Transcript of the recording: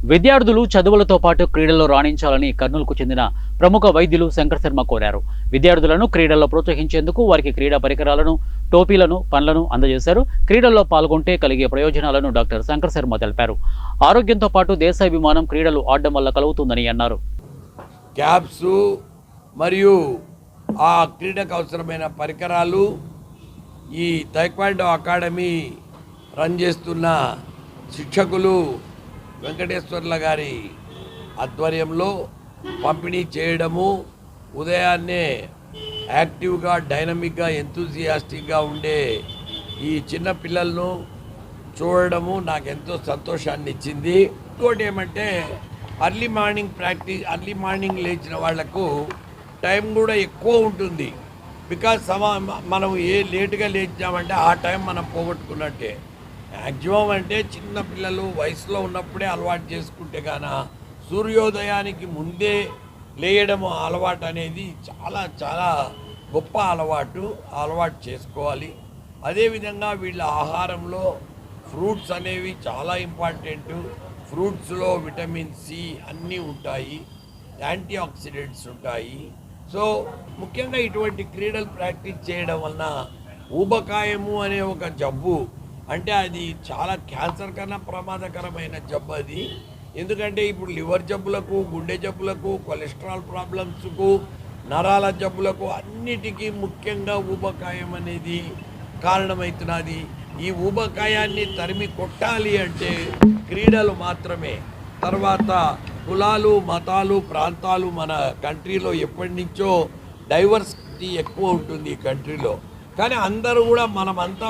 విద్యార్థులు చదువులతో పాటు క్రీడల్లో రాణించాలని కర్నూలుకు చెందిన ప్రముఖ వైద్యులు శంకర్ శర్మ కోరారు. విద్యార్థులను క్రీడల్లో ప్రోత్సహించేందుకు వారికి క్రీడా పరికరాలను, టోపీలను, పండ్లను అందజేశారు. క్రీడల్లో పాల్గొంటే కలిగే ప్రయోజనాలను డాక్టర్ శంకర్ శర్మ తెలిపారు. ఆరోగ్యంతో పాటు దేశాభిమానం క్రీడలు ఆడడం వల్ల కలుగుతుందని అన్నారు. క్యాప్స్ మరియు ఆ క్రీడకు అవసరమైన పరికరాలు ఈ తైక్వాండో అకాడమీ రన్ చేస్తున్న శిక్షకులు వెంకటేశ్వర్ల గారి ఆధ్వర్యంలో పంపిణీ చేయడము, ఉదయాన్నే యాక్టివ్గా, డైనమిక్గా, ఎంతూజియాస్టిక్గా ఉండే ఈ చిన్న పిల్లలను చూడడము నాకు ఎంతో సంతోషాన్ని ఇచ్చింది. ఇంకోటి ఏమంటే అర్లీ మార్నింగ్ లేచిన వాళ్లకు టైం కూడా ఎక్కువ ఉంటుంది. బికాజ్ మనం లేటుగా లేచామంటే ఆ టైం మనం పోగొట్టుకున్నట్టే. మ్యాక్సిమం అంటే చిన్న పిల్లలు వయసులో ఉన్నప్పుడే అలవాటు చేసుకుంటే గాన సూర్యోదయానికి ముందే లేయడం అలవాటు అనేది చాలా చాలా గొప్ప అలవాటు చేసుకోవాలి. అదేవిధంగా వీళ్ళ ఆహారంలో ఫ్రూట్స్ అనేవి చాలా ఇంపార్టెంట్. ఫ్రూట్స్లో విటమిన్ సి అన్నీ ఉంటాయి, యాంటీ ఆక్సిడెంట్స్ ఉంటాయి. సో ముఖ్యంగా ఇటువంటి క్రీడలు ప్రాక్టీస్ చేయడం వలన ఊబకాయము అనే ఒక జబ్బు, అంటే అది చాలా క్యాన్సర్ కన్నా ప్రమాదకరమైన జబ్బు అది. ఎందుకంటే ఇప్పుడు లివర్ జబ్బులకు, గుండె జబ్బులకు, కొలెస్ట్రాల్ ప్రాబ్లమ్స్కు, నరాల జబ్బులకు అన్నిటికీ ముఖ్యంగా ఊబకాయం అనేది కారణమవుతున్నది. ఈ ఊబకాయాన్ని తరిమి కొట్టాలి అంటే క్రీడలు మాత్రమే. తర్వాత కులాలు, మతాలు, ప్రాంతాలు మన కంట్రీలో ఎప్పటి నుంచో డైవర్సిటీ ఎక్కువ ఉంటుంది ఈ కంట్రీలో. కానీ అందరూ కూడా మనమంతా